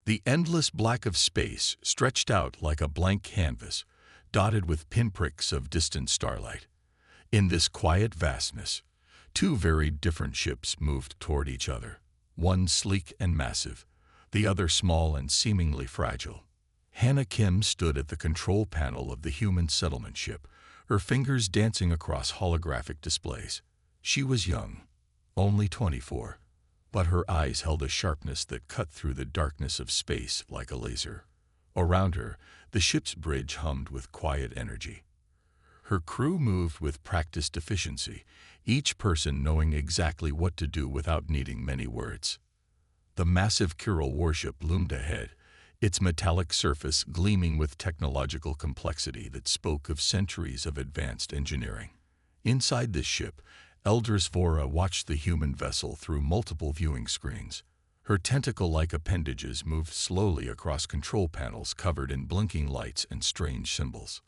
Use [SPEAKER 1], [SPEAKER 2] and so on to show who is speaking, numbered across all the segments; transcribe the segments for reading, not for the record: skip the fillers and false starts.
[SPEAKER 1] The endless black of space stretched out like a blank canvas, dotted with pinpricks of distant starlight. In this quiet vastness, two very different ships moved toward each other, one sleek and massive, the other small and seemingly fragile. Hannah Kim stood at the control panel of the human settlement ship, her fingers dancing across holographic displays. She was young, only 24, but her eyes held a sharpness that cut through the darkness of space like a laser. Around her, the ship's bridge hummed with quiet energy. Her crew moved with practiced efficiency, each person knowing exactly what to do without needing many words. The massive Kyril warship loomed ahead, its metallic surface gleaming with technological complexity that spoke of centuries of advanced engineering. Inside this ship, Eldris Vora watched the human vessel through multiple viewing screens. Her tentacle-like appendages moved slowly across control panels covered in blinking lights and strange symbols.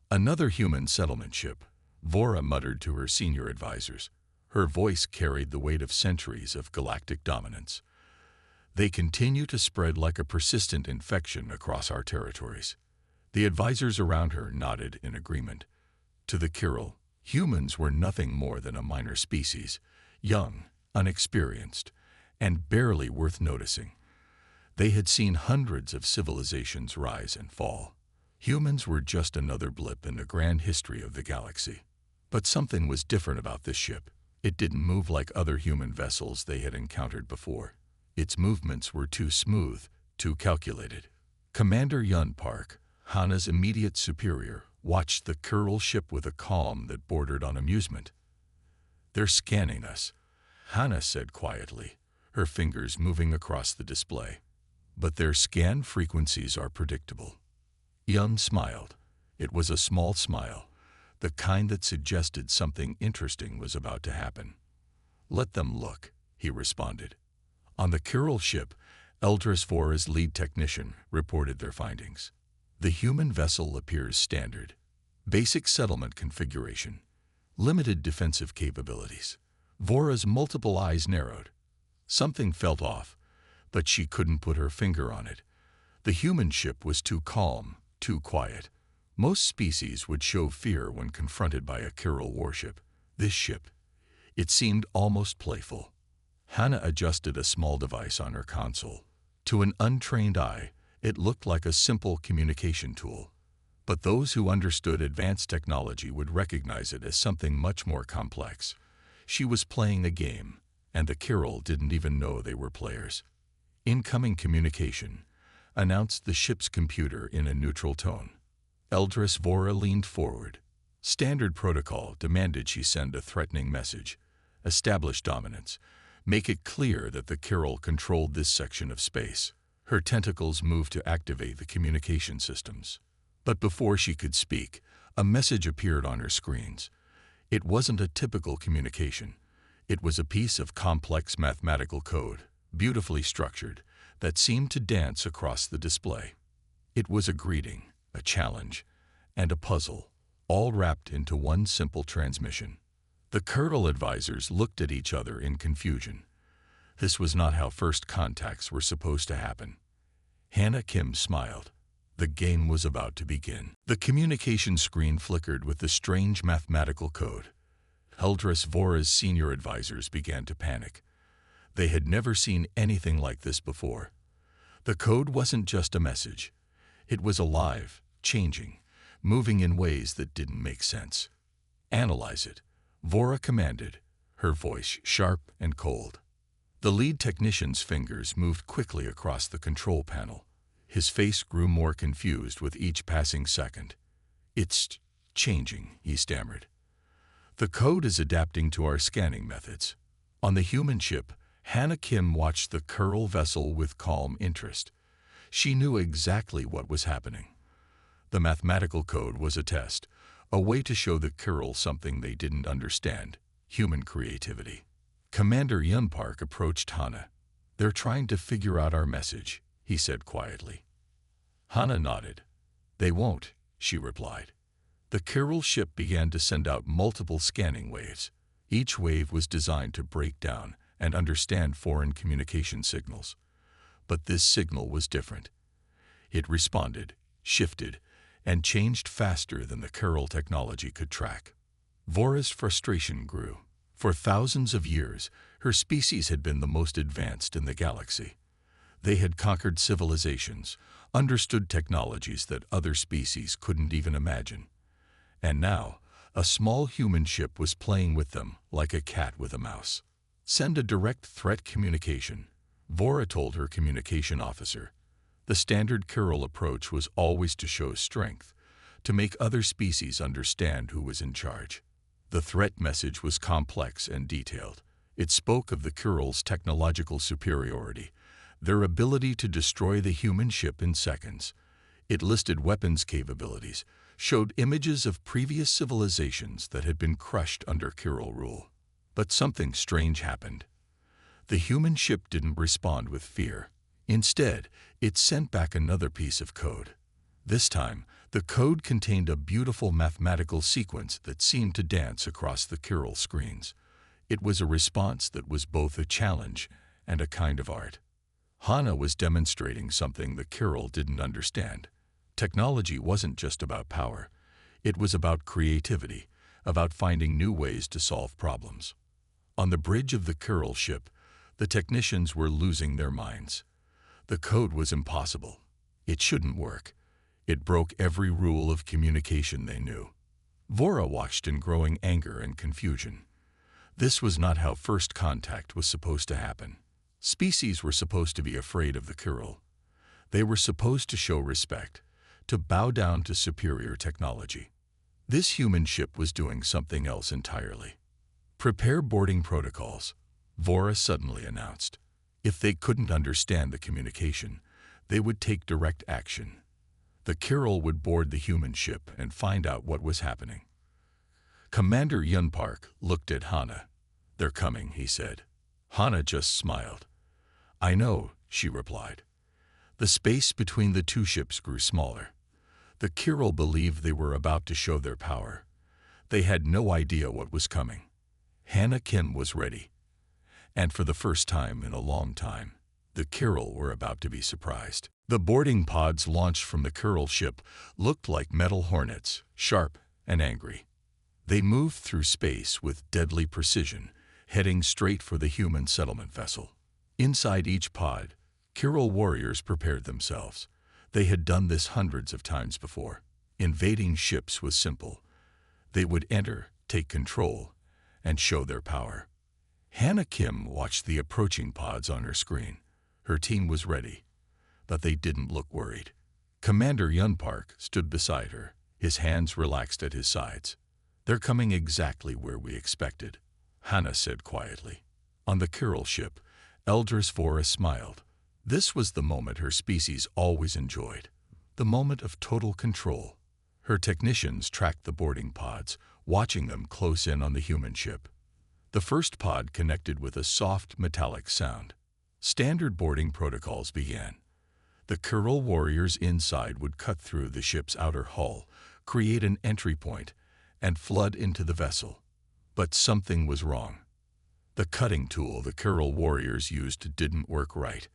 [SPEAKER 1] Another human settlement ship, Vora muttered to her senior advisors. Her voice carried the weight of centuries of galactic dominance. They continue to spread like a persistent infection across our territories. The advisors around her nodded in agreement. To the Kyril, humans were nothing more than a minor species, young, unexperienced, and barely worth noticing. They had seen hundreds of civilizations rise and fall. Humans were just another blip in the grand history of the galaxy. But something was different about this ship. It didn't move like other human vessels they had encountered before. Its movements were too smooth, too calculated. Commander Yun Park, Hannah's immediate superior, watched the Kyril ship with a calm that bordered on amusement. "They're scanning us," Hannah said quietly, her fingers moving across the display. "But their scan frequencies are predictable." Yun smiled. It was a small smile, the kind that suggested something interesting was about to happen. "Let them look," he responded. On the Kyril ship, Eldris Vora's lead technician reported their findings. The human vessel appears standard. Basic settlement configuration. Limited defensive capabilities. Vora's multiple eyes narrowed. Something felt off, but she couldn't put her finger on it. The human ship was too calm, too quiet. Most species would show fear when confronted by a Kyril warship. This ship, it seemed almost playful. Hannah adjusted a small device on her console. To an untrained eye, it looked like a simple communication tool. But those who understood advanced technology would recognize it as something much more complex. She was playing a game, and the Kyril didn't even know they were players. "Incoming communication," announced the ship's computer in a neutral tone. Eldris Vora leaned forward. Standard protocol demanded she send a threatening message. Establish dominance. Make it clear that the Kyril controlled this section of space. Her tentacles moved to activate the communication systems. But before she could speak, a message appeared on her screens. It wasn't a typical communication. It was a piece of complex mathematical code, beautifully structured, that seemed to dance across the display. It was a greeting, a challenge, and a puzzle, all wrapped into one simple transmission. The Kyril advisors looked at each other in confusion. This was not how first contacts were supposed to happen. Hannah Kim smiled. The game was about to begin. The communication screen flickered with the strange mathematical code. Eldris Vora's senior advisors began to panic. They had never seen anything like this before. The code wasn't just a message. It was alive, changing, moving in ways that didn't make sense. "Analyze it," Vora commanded, her voice sharp and cold. The lead technician's fingers moved quickly across the control panel. His face grew more confused with each passing second. "It's changing," he stammered. "The code is adapting to our scanning methods." On the human ship, Hannah Kim watched the Kyril vessel with calm interest. She knew exactly what was happening. The mathematical code was a test, a way to show the Kyril something they didn't understand: human creativity. Commander Yun Park approached Hannah. "They're trying to figure out our message," he said quietly. Hannah nodded. "They won't," she replied. The Kyril ship began to send out multiple scanning waves. Each wave was designed to break down and understand foreign communication signals. But this signal was different. It responded, shifted, and changed faster than the Chiral technology could track. Vora's frustration grew. For thousands of years, her species had been the most advanced in the galaxy. They had conquered civilizations, understood technologies that other species couldn't even imagine. And now, a small human ship was playing with them like a cat with a mouse. Send a direct threat communication, Vora told her communication officer. The standard Chiral approach was always to show strength, to make other species understand who was in charge. The threat message was complex and detailed. It spoke of the Chiral's technological superiority, their ability to destroy the human ship in seconds. It listed weapons capabilities, showed images of previous civilizations that had been crushed under Chiral rule. But something strange happened. The human ship didn't respond with fear. Instead, it sent back another piece of code. This time, the code contained a beautiful mathematical sequence that seemed to dance across the Chiral screens. It was a response that was both a challenge and a kind of art. Hana was demonstrating something the Chiral didn't understand. Technology wasn't just about power. It was about creativity, about finding new ways to solve problems. On the bridge of the Chiral ship, the technicians were losing their minds. The code was impossible. It shouldn't work. It broke every rule of communication they knew. Vora watched in growing anger and confusion. This was not how first contact was supposed to happen. Species were supposed to be afraid of the Chiral. They were supposed to show respect, to bow down to superior technology. This human ship was doing something else entirely. Prepare boarding protocols, Vora suddenly announced. If they couldn't understand the communication, they would take direct action. The Chiral would board the human ship and find out what was happening. Commander Yunpark looked at Hana. "They're coming," he said. Hana just smiled. "I know," she replied. The space between the two ships grew smaller. The Chiral believed they were about to show their power. They had no idea what was coming. Hana Kim was ready. And for the first time in a long time, the Chiral were about to be surprised. The boarding pods launched from the Chiral ship looked like metal hornets, sharp and angry. They moved through space with deadly precision, heading straight for the human settlement vessel. Inside each pod, Chiral warriors prepared themselves. They had done this hundreds of times before. Invading ships was simple. They would enter, take control, and show their power. Hana Kim watched the approaching pods on her screen. Her team was ready, but they didn't look worried. Commander Yunpark stood beside her, his hands relaxed at his sides. "They're coming exactly where we expected," Hana said quietly. On the Chiral ship, Eldris Vora smiled. This was the moment her species always enjoyed, the moment of total control. Her technicians tracked the boarding pods, watching them close in on the human ship. The first pod connected with a soft, metallic sound. Standard boarding protocols began. The Chiral warriors inside would cut through the ship's outer hull, create an entry point, and flood into the vessel. But something was wrong. The cutting tool the Chiral warriors used didn't work right.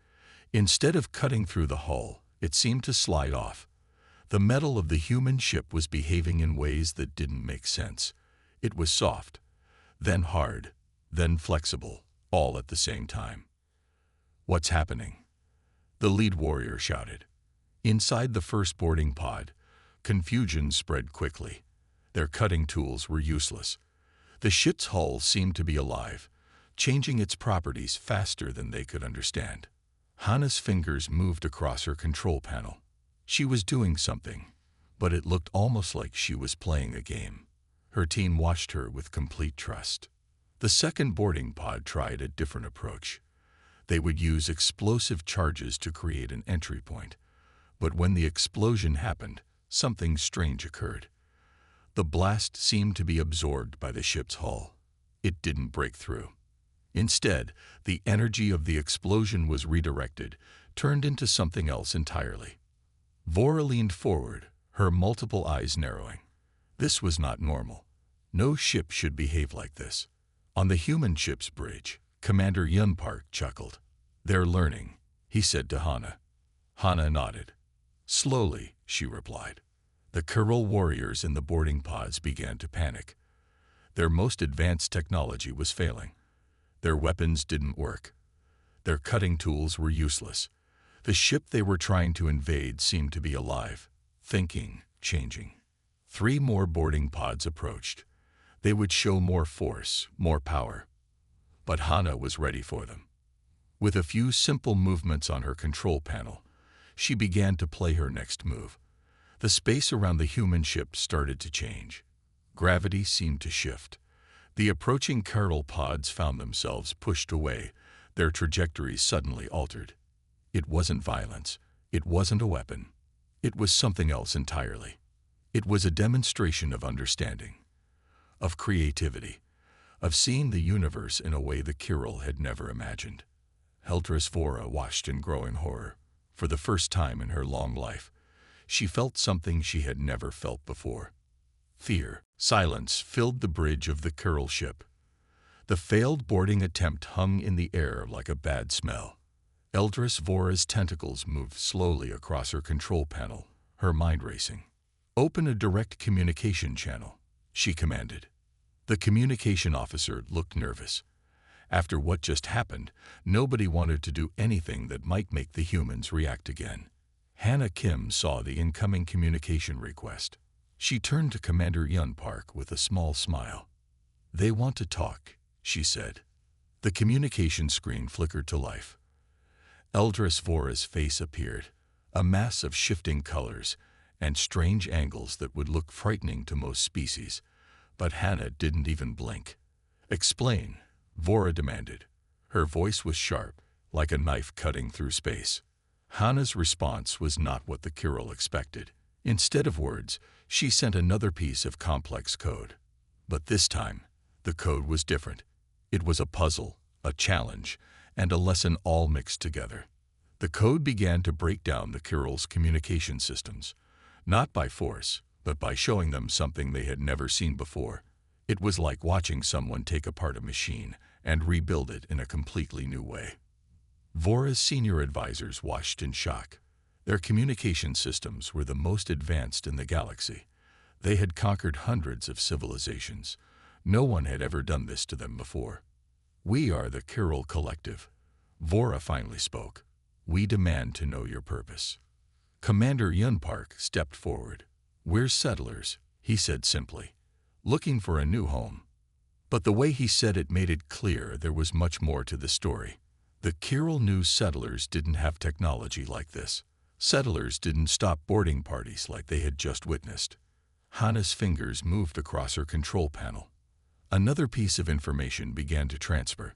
[SPEAKER 1] Instead of cutting through the hull, it seemed to slide off. The metal of the human ship was behaving in ways that didn't make sense. It was soft, then hard, then flexible, all at the same time. "What's happening?" the lead warrior shouted. Inside the first boarding pod, confusion spread quickly. Their cutting tools were useless. The ship's hull seemed to be alive, changing its properties faster than they could understand. Hana's fingers moved across her control panel. She was doing something, but it looked almost like she was playing a game. Her team watched her with complete trust. The second boarding pod tried a different approach. They would use explosive charges to create an entry point. But when the explosion happened, something strange occurred. The blast seemed to be absorbed by the ship's hull. It didn't break through. Instead, the energy of the explosion was redirected, turned into something else entirely. Vora leaned forward, her multiple eyes narrowing. This was not normal. No ship should behave like this. On the human ship's bridge, Commander Yunpark chuckled. "They're learning," he said to Hana. Hana nodded. Slowly, she replied. The Kyril warriors in the boarding pods began to panic. Their most advanced technology was failing. Their weapons didn't work. Their cutting tools were useless. The ship they were trying to invade seemed to be alive, thinking, changing. 3 more boarding pods approached. They would show more force, more power. But Hana was ready for them. With a few simple movements on her control panel, she began to play her next move. The space around the human ship started to change. Gravity seemed to shift. The approaching Kyril pods found themselves pushed away, their trajectories suddenly altered. It wasn't violence. It wasn't a weapon. It was something else entirely. It was a demonstration of understanding, of creativity, of seeing the universe in a way the Kyril had never imagined. Eldris Vora watched in growing horror. For the first time in her long life, she felt something she had never felt before. Fear. Silence filled the bridge of the Kyril ship. The failed boarding attempt hung in the air like a bad smell. Eldris Vora's tentacles moved slowly across her control panel, her mind racing. Open a direct communication channel, she commanded. The communication officer looked nervous. After what just happened, nobody wanted to do anything that might make the humans react again. Hana Kim saw the incoming communication request. She turned to Commander Yun Park with a small smile. They want to talk, she said. The communication screen flickered to life. Eldris Vora's face appeared, a mass of shifting colors and strange angles that would look frightening to most species. But Hana didn't even blink. Explain, Vora demanded. Her voice was sharp, like a knife cutting through space. Hana's response was not what the Kyril expected. Instead of words, she sent another piece of complex code. But this time, the code was different. It was a puzzle, a challenge, and a lesson all mixed together. The code began to break down the Kyril's communication systems, not by force, but by showing them something they had never seen before. It was like watching someone take apart a machine and rebuild it in a completely new way. Vora's senior advisors watched in shock. Their communication systems were the most advanced in the galaxy. They had conquered hundreds of civilizations. No one had ever done this to them before. We are the Kyril Collective. Vora finally spoke. We demand to know your purpose. Commander Yun Park stepped forward. We're settlers, he said simply, looking for a new home. But the way he said it made it clear there was much more to the story. The Kyril knew settlers didn't have technology like this. Settlers didn't stop boarding parties like they had just witnessed. Hana's fingers moved across her control panel. Another piece of information began to transfer.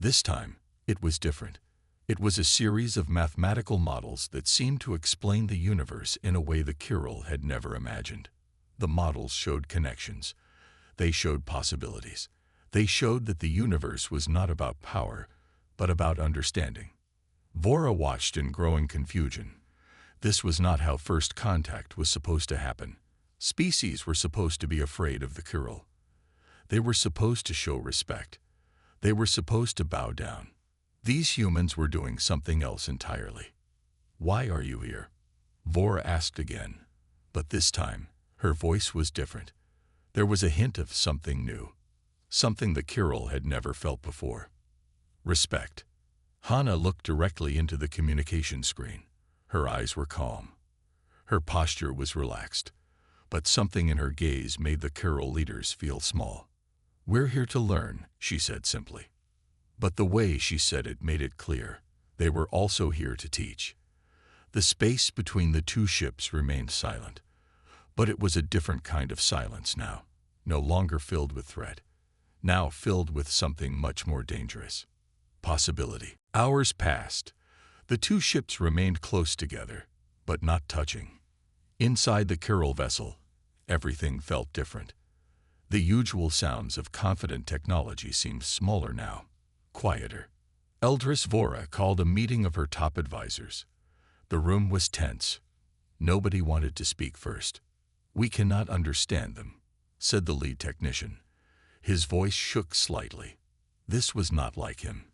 [SPEAKER 1] This time, it was different. It was a series of mathematical models that seemed to explain the universe in a way the Kyril had never imagined. The models showed connections. They showed possibilities. They showed that the universe was not about power, but about understanding. Vora watched in growing confusion. This was not how first contact was supposed to happen. Species were supposed to be afraid of the Kyril. They were supposed to show respect. They were supposed to bow down. These humans were doing something else entirely. Why are you here? Vora asked again, but this time, her voice was different. There was a hint of something new, something the Kyril had never felt before. Respect. Hana looked directly into the communication screen. Her eyes were calm. Her posture was relaxed, but something in her gaze made the Kyril leaders feel small. We're here to learn, she said simply. But the way she said it made it clear. They were also here to teach. The space between the two ships remained silent, but it was a different kind of silence now, no longer filled with threat, now filled with something much more dangerous. Possibility. Hours passed. The two ships remained close together, but not touching. Inside the Kyril vessel, everything felt different. The usual sounds of confident technology seemed smaller now, quieter. Eldris Vora called a meeting of her top advisors. The room was tense. Nobody wanted to speak first. We cannot understand them, said the lead technician. His voice shook slightly. This was not like him.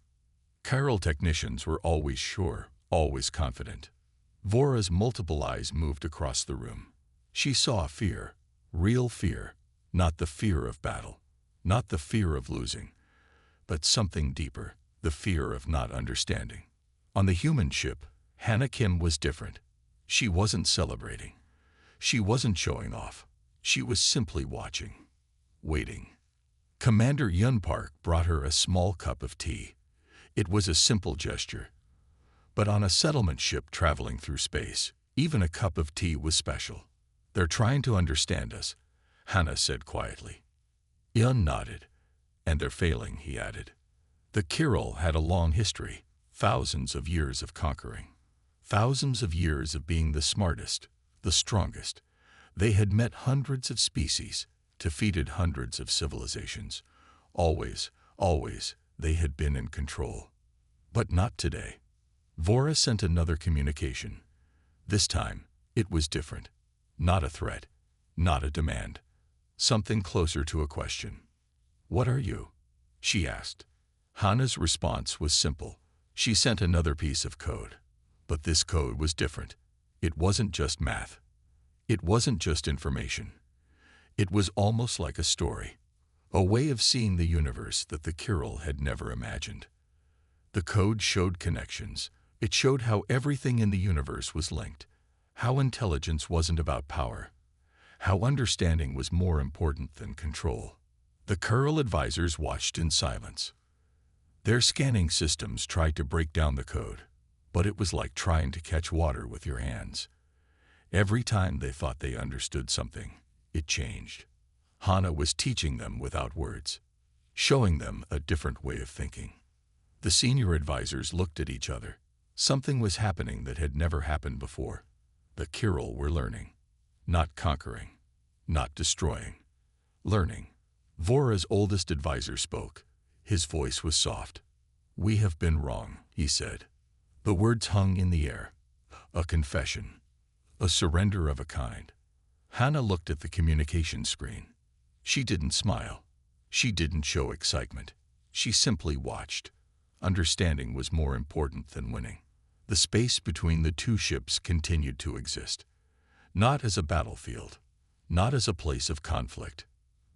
[SPEAKER 1] Kyril technicians were always sure, always confident. Vora's multiple eyes moved across the room. She saw fear, real fear, not the fear of battle, not the fear of losing, but something deeper, the fear of not understanding. On the human ship, Hannah Kim was different. She wasn't celebrating. She wasn't showing off. She was simply watching, waiting. Commander Yun Park brought her a small cup of tea. It was a simple gesture. But on a settlement ship traveling through space, even a cup of tea was special. "They're trying to understand us," Hannah said quietly. Yun nodded. "And they're failing," he added. The Kirill had a long history, thousands of years of conquering, thousands of years of being the smartest, the strongest. They had met hundreds of species, defeated hundreds of civilizations. Always, always, they had been in control. But not today. Vora sent another communication. This time, it was different. Not a threat, not a demand. Something closer to a question. "What are you?" she asked. Hannah's response was simple. She sent another piece of code. But this code was different. It wasn't just math. It wasn't just information. It was almost like a story, a way of seeing the universe that the Kirill had never imagined. The code showed connections. It showed how everything in the universe was linked, how intelligence wasn't about power, how understanding was more important than control. The Kirill advisors watched in silence. Their scanning systems tried to break down the code, but it was like trying to catch water with your hands. Every time they thought they understood something, it changed. Hannah was teaching them without words, showing them a different way of thinking. The senior advisors looked at each other. Something was happening that had never happened before. The Kirill were learning, not conquering, not destroying, learning. Vora's oldest advisor spoke. His voice was soft. "We have been wrong," he said. The words hung in the air. A confession. A surrender of a kind. Hannah looked at the communication screen. She didn't smile. She didn't show excitement. She simply watched. Understanding was more important than winning. The space between the two ships continued to exist. Not as a battlefield, not as a place of conflict,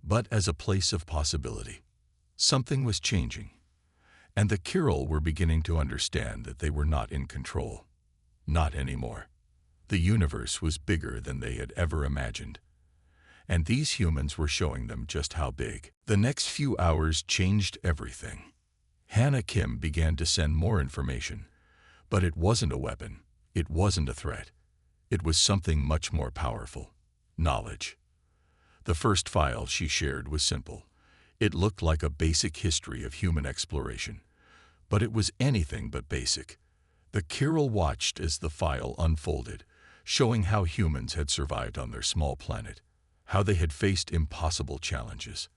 [SPEAKER 1] but as a place of possibility. Something was changing, and the Kirill were beginning to understand that they were not in control. Not anymore. The universe was bigger than they had ever imagined, and these humans were showing them just how big. The next few hours changed everything. Hannah Kim began to send more information, but it wasn't a weapon. It wasn't a threat. It was something much more powerful. Knowledge. The first file she shared was simple. It looked like a basic history of human exploration, but it was anything but basic. The Kirill watched as the file unfolded, showing how humans had survived on their small planet, how they had faced impossible challenges,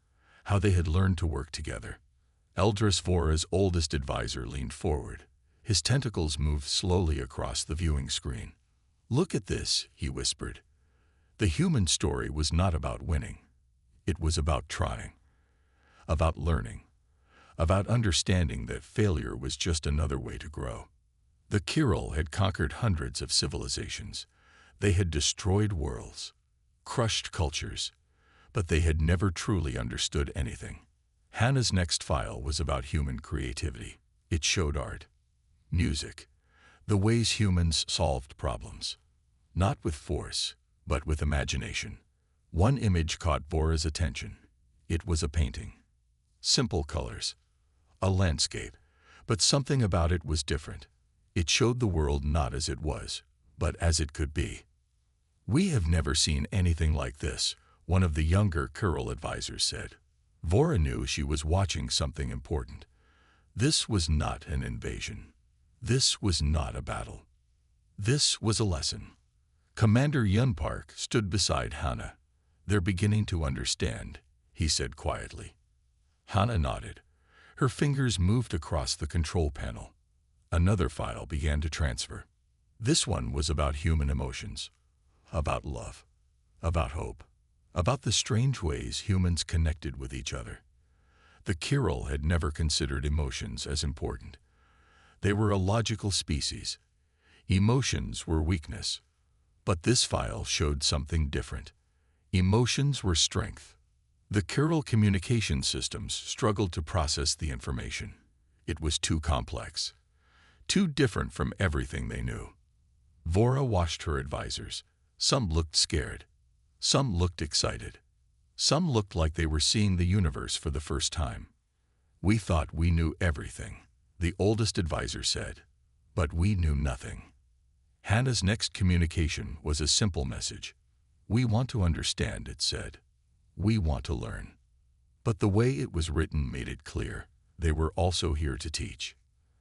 [SPEAKER 1] how they had learned to work together. Eldris Vora's oldest advisor leaned forward. His tentacles moved slowly across the viewing screen. "Look at this," he whispered. The human story was not about winning. It was about trying, about learning, about understanding that failure was just another way to grow. The Kirill had conquered hundreds of civilizations. They had destroyed worlds, crushed cultures, but they had never truly understood anything. Hannah's next file was about human creativity. It showed art, music, the ways humans solved problems, not with force, but with imagination. One image caught Vora's attention. It was a painting. Simple colors, a landscape, but something about it was different. It showed the world not as it was, but as it could be. "We have never seen anything like this," one of the younger Kirill advisors said. Vora knew she was watching something important. This was not an invasion. This was not a battle. This was a lesson. Commander Yun Park stood beside Hannah. "They're beginning to understand," he said quietly. Hannah nodded. Her fingers moved across the control panel. Another file began to transfer. This one was about human emotions, about love, about hope, about the strange ways humans connected with each other. The Kirill had never considered emotions as important. They were a logical species. Emotions were weakness. But this file showed something different. Emotions were strength. The chiral communication systems struggled to process the information. It was too complex, too different from everything they knew. Vora watched her advisors. Some looked scared. Some looked excited. Some looked like they were seeing the universe for the first time. "We thought we knew everything," the oldest advisor said. "But we knew nothing." Hannah's next communication was a simple message. "We want to understand," it said. "We want to learn." But the way it was written made it clear. They were also here to teach.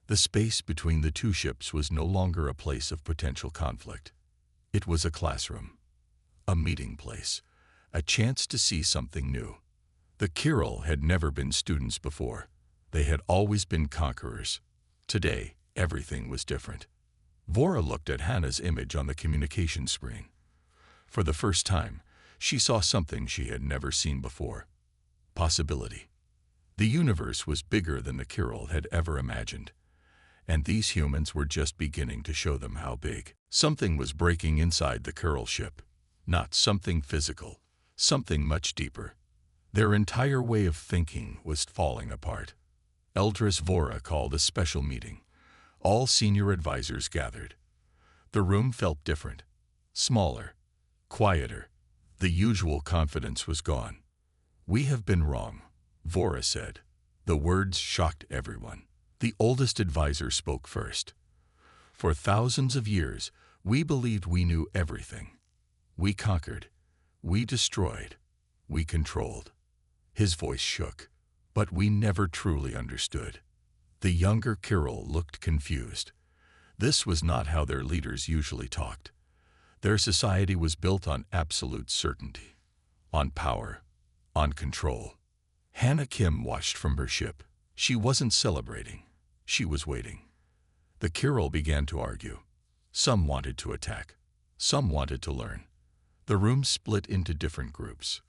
[SPEAKER 1] The space between the two ships was no longer a place of potential conflict. It was a classroom, a meeting place, a chance to see something new. The chiral had never been students before. They had always been conquerors. Today, everything was different. Vora looked at Hannah's image on the communication screen. For the first time, she saw something she had never seen before. Possibility. The universe was bigger than the chiral had ever imagined. And these humans were just beginning to show them how big. Something was breaking inside the chiral ship. Not something physical, something much deeper. Their entire way of thinking was falling apart. Eldris Vora called a special meeting. All senior advisors gathered. The room felt different, smaller, quieter. The usual confidence was gone. "We have been wrong," Vora said. The words shocked everyone. The oldest advisor spoke first. "For thousands of years, we believed we knew everything. We conquered. We destroyed. We controlled." His voice shook. "But we never truly understood." The younger chiral looked confused. This was not how their leaders usually talked. Their society was built on absolute certainty, on power, on control. Hannah Kim watched from her ship. She wasn't celebrating. She was waiting. The chiral began to argue. Some wanted to attack. Some wanted to learn. The room split into different groups.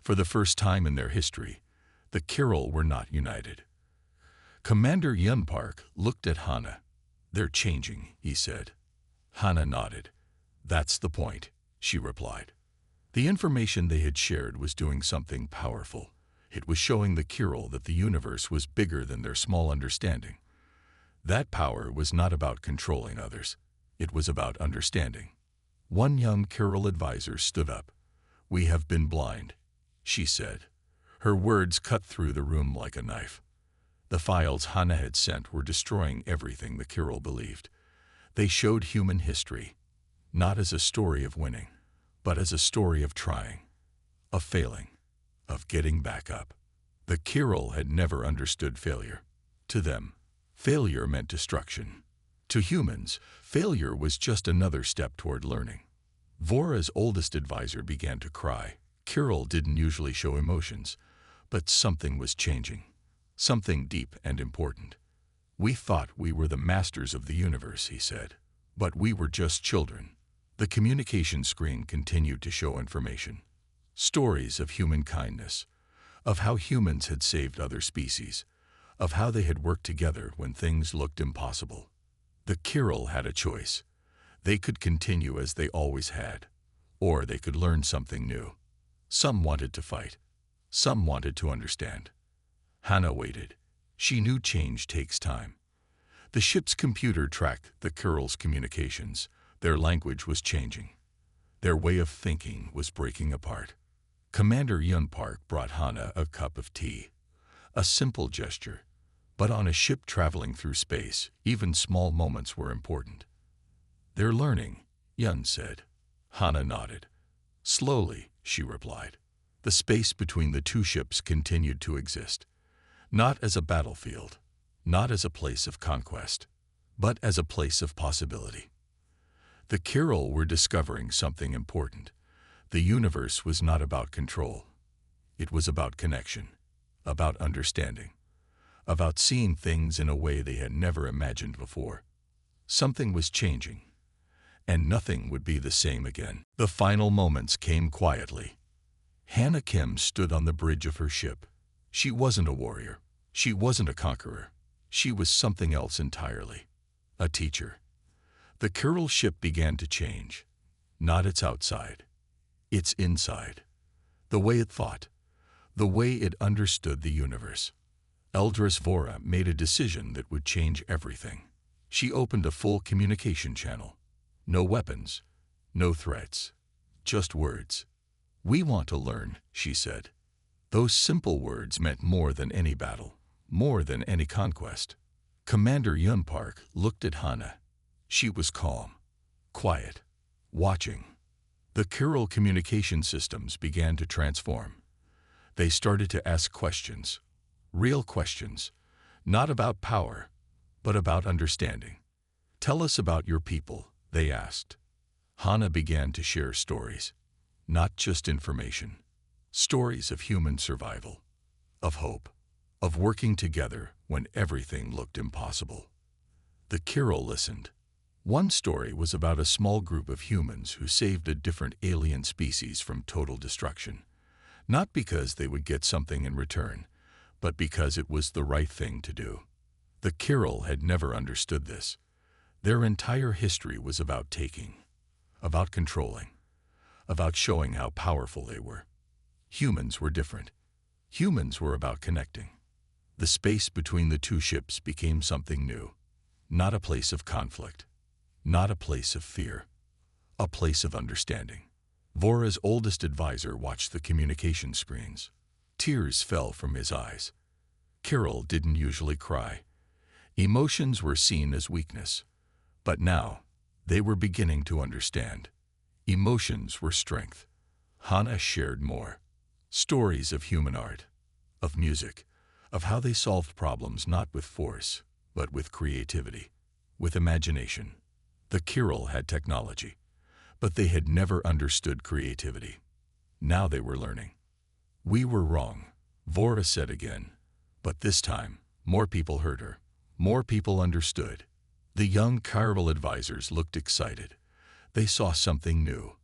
[SPEAKER 1] For the first time in their history, the chiral were not united. Commander Yun Park looked at Hannah. "They're changing," he said. Hannah nodded. "That's the point," she replied. The information they had shared was doing something powerful. It was showing the chiral that the universe was bigger than their small understanding. That power was not about controlling others. It was about understanding. One young chiral advisor stood up. "We have been blind," she said. Her words cut through the room like a knife. The files Hannah had sent were destroying everything the chiral believed. They showed human history, not as a story of winning, but as a story of trying, of failing, of getting back up. The chiral had never understood failure. To them, failure meant destruction. To humans, failure was just another step toward learning. Vora's oldest advisor began to cry. Chiral didn't usually show emotions, but something was changing. Something deep and important. "We thought we were the masters of the universe," he said. "But we were just children." The communication screen continued to show information. Stories of human kindness, of how humans had saved other species, of how they had worked together when things looked impossible. The chiral had a choice. They could continue as they always had, or they could learn something new. Some wanted to fight. Some wanted to understand. Hannah waited. She knew change takes time. The ship's computer tracked the chiral's communications. Their language was changing. Their way of thinking was breaking apart. Commander Yun Park brought Hannah a cup of tea. A simple gesture. But on a ship traveling through space, even small moments were important. "They're learning," Yun said. Hannah nodded. "Slowly," she replied. The space between the two ships continued to exist. Not as a battlefield, not as a place of conquest, but as a place of possibility. The chiral were discovering something important. The universe was not about control. It was about connection, about understanding, about seeing things in a way they had never imagined before. Something was changing, and nothing would be the same again. The final moments came quietly. Hannah Kim stood on the bridge of her ship. She wasn't a warrior. She wasn't a conqueror. She was something else entirely. A teacher. The Kyril ship began to change. Not its outside, its inside. The way it thought, the way it understood the universe. Eldris Vora made a decision that would change everything. She opened a full communication channel. No weapons, no threats, just words. "We want to learn," she said. Those simple words meant more than any battle, more than any conquest. Commander Yunpark looked at Hana. She was calm, quiet, watching. The Kyril communication systems began to transform. They started to ask questions, real questions, not about power, but about understanding. "Tell us about your people," they asked. Hana began to share stories, not just information. Stories of human survival, of hope, of working together when everything looked impossible. The Kyril listened. One story was about a small group of humans who saved a different alien species from total destruction. Not because they would get something in return, but because it was the right thing to do. The Kyril had never understood this. Their entire history was about taking, about controlling, about showing how powerful they were. Humans were different. Humans were about connecting. The space between the two ships became something new. Not a place of conflict. Not a place of fear. A place of understanding. Vora's oldest advisor watched the communication screens. Tears fell from his eyes. Kyril didn't usually cry. Emotions were seen as weakness. But now, they were beginning to understand. Emotions were strength. Hana shared more. Stories of human art, of music, of how they solved problems not with force, but with creativity, with imagination. The Kyril had technology, but they had never understood creativity. Now they were learning. "We were wrong," Vora said again. But this time, more people heard her. More people understood. The young Kyril advisors looked excited. They saw something new,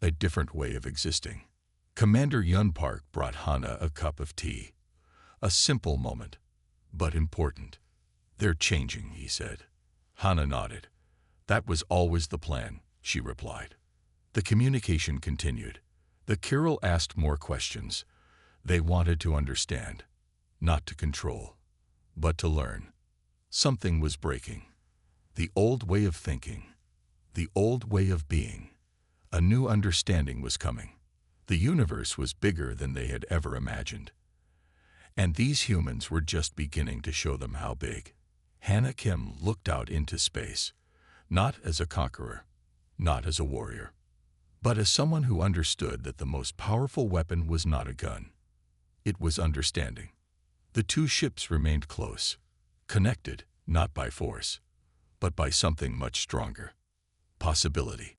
[SPEAKER 1] a different way of existing. Commander Yunpark brought Hana a cup of tea. A simple moment, but important. "They're changing," he said. Hana nodded. "That was always the plan," she replied. The communication continued. The Kyril asked more questions. They wanted to understand, not to control, but to learn. Something was breaking. The old way of thinking, the old way of being. A new understanding was coming. The universe was bigger than they had ever imagined. And these humans were just beginning to show them how big. Hana Kim looked out into space, not as a conqueror, not as a warrior, but as someone who understood that the most powerful weapon was not a gun. It was understanding. The two ships remained close, connected not by force, but by something much stronger: possibility.